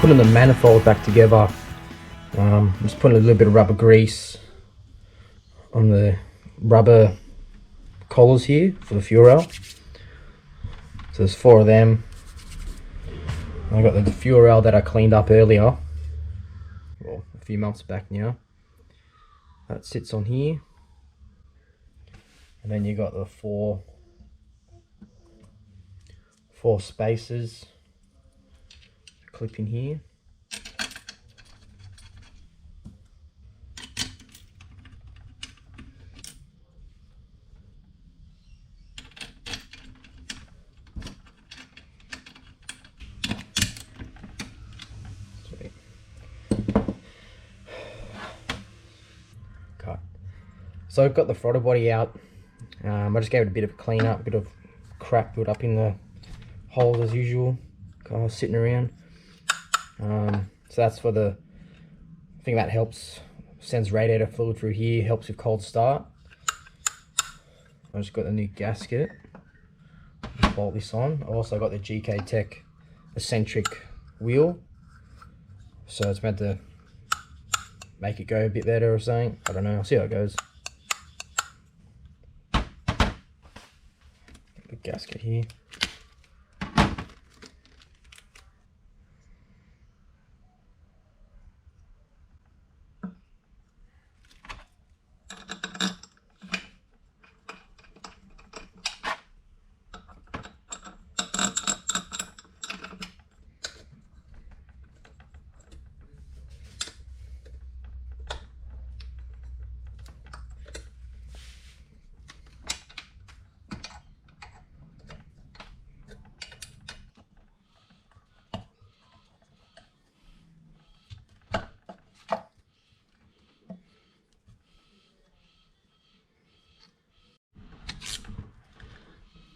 putting the manifold back together. I'm just putting a little bit of rubber grease on the rubber collars here for the fuel rail. So there's 4 of them. I got the fuel rail that I cleaned up earlier, well, a few months back now. That sits on here, and then you got the four spacers clip in here. So I've got the throttle body out. I just gave it a bit of a clean up, a bit of crap built up in the holes as usual, kind of sitting around. So that's for the thing that helps, sends radiator fluid through here, helps with cold start. I just got the new gasket, bolt this on. I also got the GKtech eccentric wheel, so it's meant to make it go a bit better or something. I don't know, I'll see how it goes. The gasket here.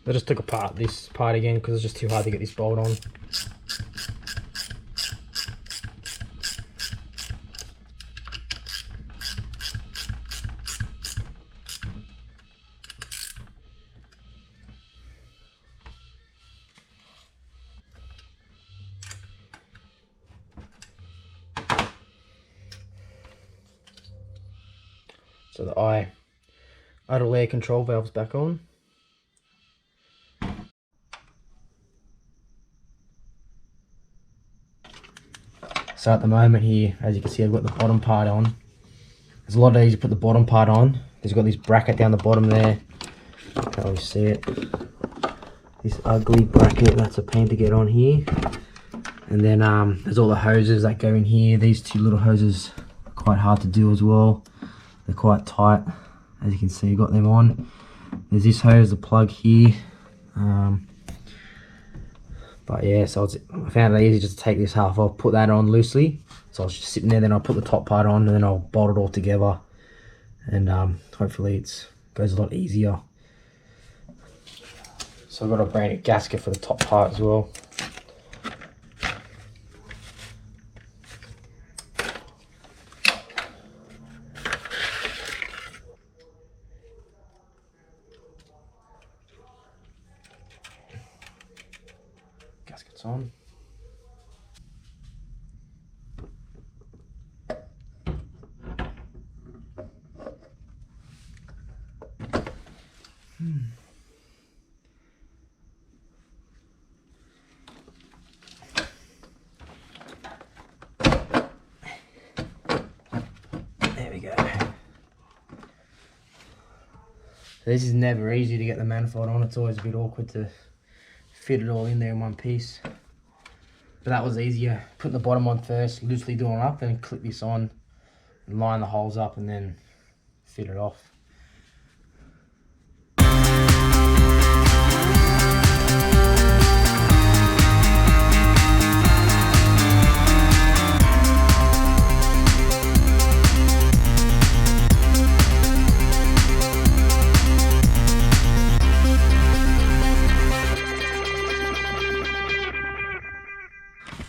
I just took apart this part again because it's just too hard to get this bolt on. So the idle air control valve's back on. So at the moment here, as you can see, I've got the bottom part on. It's a lot easier to put the bottom part on. There's got this bracket down the bottom there. Can't really see it. This ugly bracket, that's a pain to get on here. And then there's all the hoses that go in here. These 2 little hoses are quite hard to do as well. They're quite tight. As you can see, I've got them on. There's this hose, the plug here. But yeah, so I found it easy just to take this half off, put that on loosely. So I was just sitting there, then I'll put the top part on, and then I'll bolt it all together. And hopefully it goes a lot easier. So I've got a brand new gasket for the top part as well. Gasket's on. There we go. This is never easy to get the manifold on. It's always a bit awkward to fit it all in there in one piece. But that was easier. Putting the bottom on first, loosely doing it up, then clip this on, and line the holes up, and then fit it off.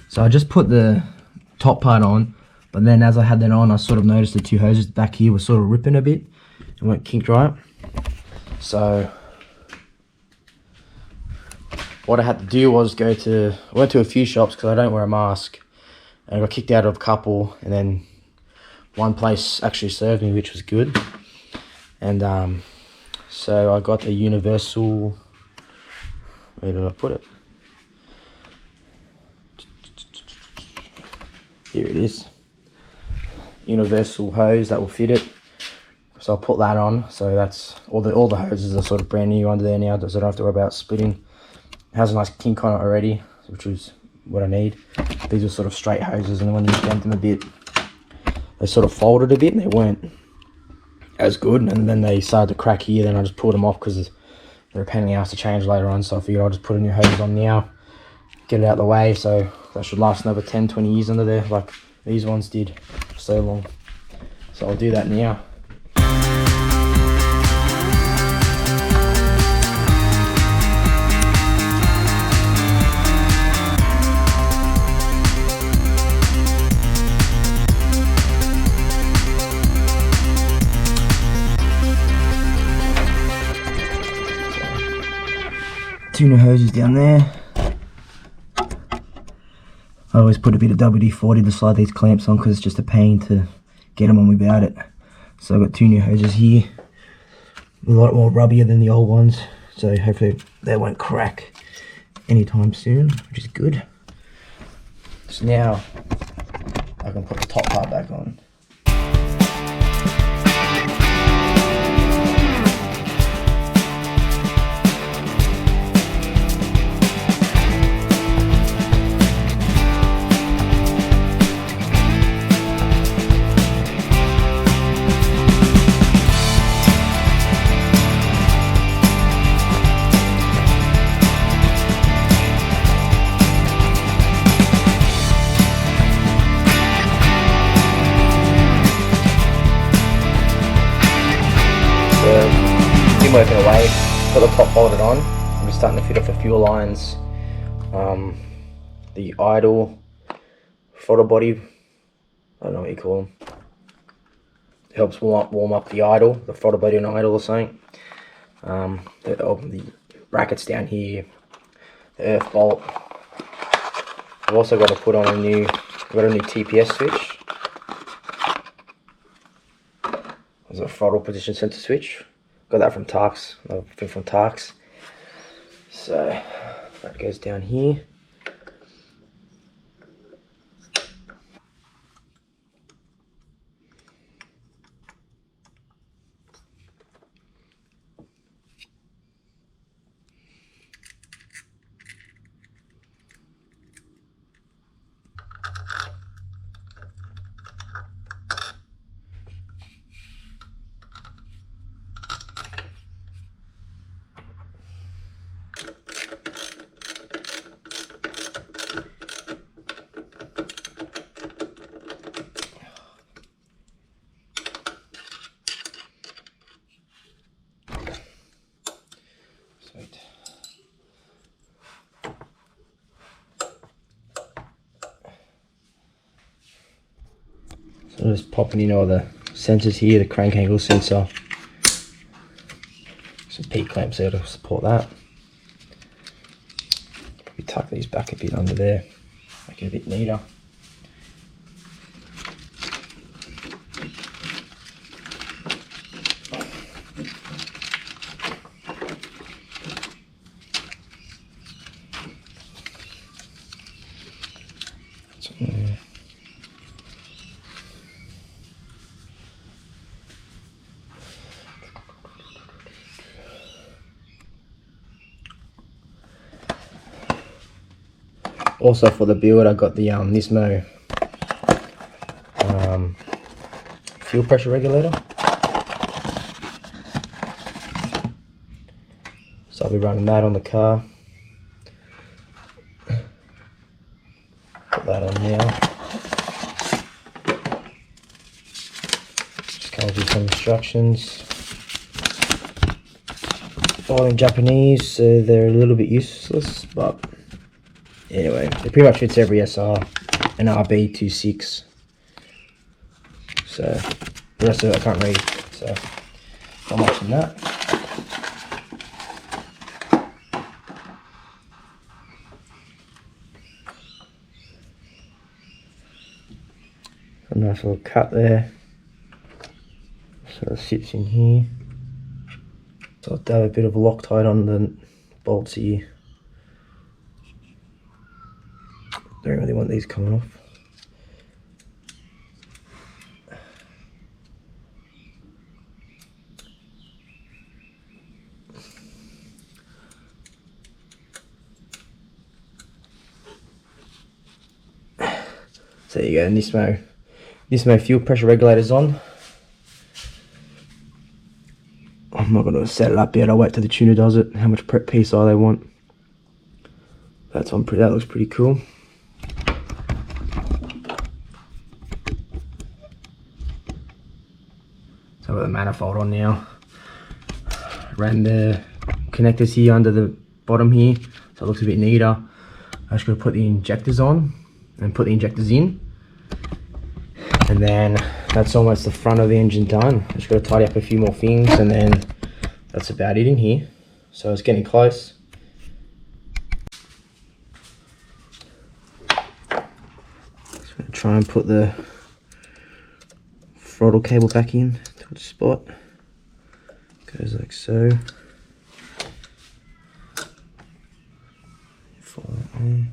So I just put the top part on, but then as I had that on, I sort of noticed the 2 hoses back here were sort of ripping a bit and weren't kinked right. So what I had to do was I went to a few shops because I don't wear a mask, And I got kicked out of a couple, and then one place actually served me, which was good. And so I got a universal, where did I put it? Here it is. Universal hose that will fit it. So I'll put that on. So that's all the hoses are sort of brand new under there now, so I don't have to worry about splitting. It has a nice kink on it already, which is what I need. These are sort of straight hoses, and when you bend them a bit, they sort of folded a bit and they weren't as good, and then they started to crack here. Then I just pulled them off because they're a pain in the ass to change later on, so I figured I'll just put a new hose on now, get it out of the way, so that should last another 10-20 years under there like these ones did for so long. So I'll do that now. Two new hoses down there. I always put a bit of WD-40 to slide these clamps on because it's just a pain to get them on without it. So I've got two new hoses here, a lot more rubbier than the old ones, so hopefully they won't crack anytime soon, which is good. So now I can put the top part back on. Been working away, got the top bolted on. I'm just starting to fit off a few lines. The idle throttle body, I don't know what you call them. It helps warm up the idle, the throttle body and idle or something. The brackets down here, the earth bolt. I've also got to put on a new TPS switch. There's a throttle position sensor switch. Got that from Tarks, another thing from Tarks. So that goes down here. Sweet. So just popping in all the sensors here, the crank angle sensor, some P clamps there to support that. Probably tuck these back a bit under there, make it a bit neater. Also for the build, I got the Nismo fuel pressure regulator. So I'll be running that on the car. Put that on now. Just comes with some instructions. All in Japanese, so they're a little bit useless, but anyway, it pretty much fits every SR and RB26. So the rest of it I can't read, so not much in that. Nice little cut there. Sort of sits in here. So I'll have a bit of Loctite on the bolts here. Don't really want these coming off. So there you go, Nismo fuel pressure regulator's on. I'm not going to set it up yet, I'll wait till the tuner does it, how much PSI they want. That's on, that looks pretty cool. So I've got the manifold on now. Ran the connectors here under the bottom here, so it looks a bit neater. I just got to put the injectors on and put the injectors in. And then that's almost the front of the engine done. Just got to tidy up a few more things and then that's about it in here. So it's getting close. Just going to try and put the throttle cable back in to its spot. Goes like so. Follow that way.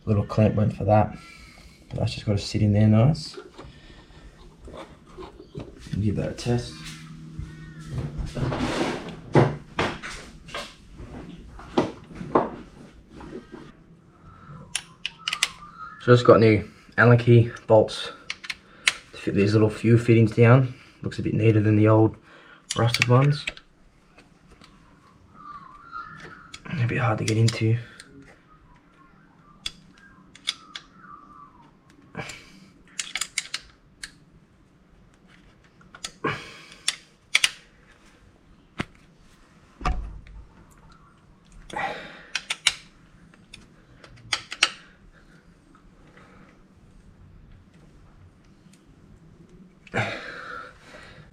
Little clamp went for that. That's just got to sit in there nice. And give that a test. So just got new Allen key bolts to fit these little fuel fittings down. Looks a bit neater than the old rusted ones. A bit hard to get into.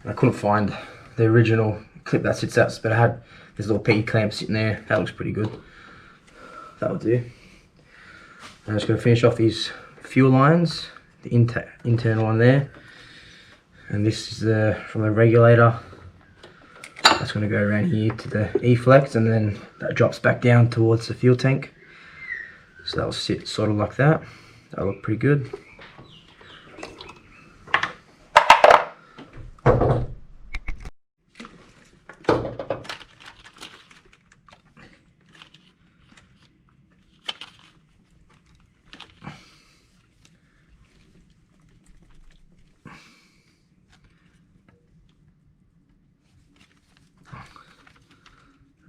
I couldn't find the original clip that sits out, but I had this little P clamp sitting there. That looks pretty good. That'll do. I'm just going to finish off these fuel lines, the internal one there, and this is from the regulator. That's going to go around here to the E-flex, and then that drops back down towards the fuel tank. So that'll sit sort of like that. That'll look pretty good.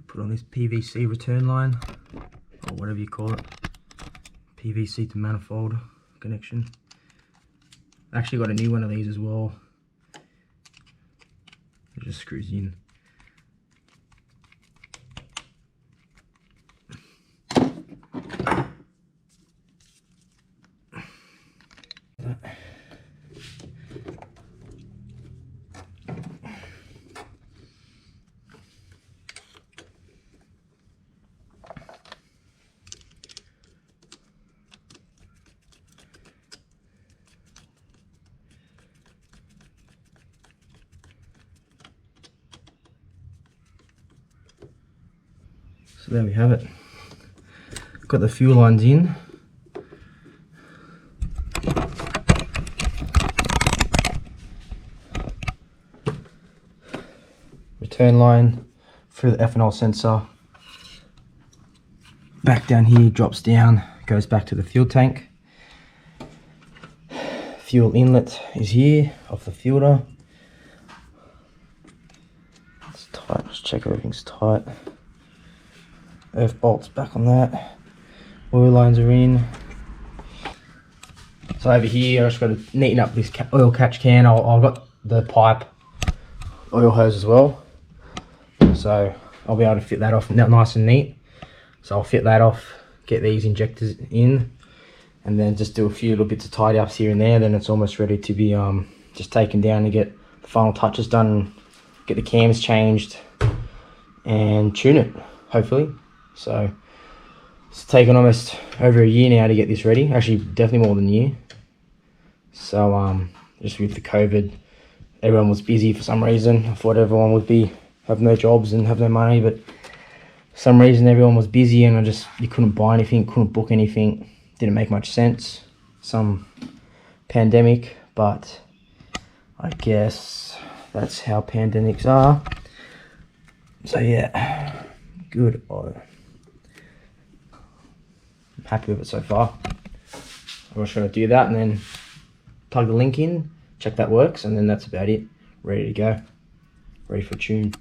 Put on this PVC return line, or whatever you call it, PVC to manifold connection. I actually got a new one of these as well. It just screws in. So there we have it. Got the fuel lines in. Return line through the ethanol sensor. Back down here, drops down, goes back to the fuel tank. Fuel inlet is here, off the filter. It's tight, just check everything's tight. Earth bolts back on that. Oil lines are in. So over here, I just got to neaten up this oil catch can. I've got the pipe oil hose as well. So I'll be able to fit that off nice and neat. So I'll fit that off, get these injectors in, and then just do a few little bits of tidy ups here and there. Then it's almost ready to be just taken down to get the final touches done and get the cams changed, and tune it, hopefully. So it's taken almost over a year now to get this ready. Actually, definitely more than a year. So just with the COVID, everyone was busy for some reason. I thought everyone would have no jobs and have no money, but for some reason everyone was busy, and you couldn't buy anything, couldn't book anything. Didn't make much sense. Some pandemic, but I guess that's how pandemics are. So yeah, good. I'm happy with it so far. I'm just going to do that and then plug the link in, check that works, and then that's about it. Ready to go. Ready for tune.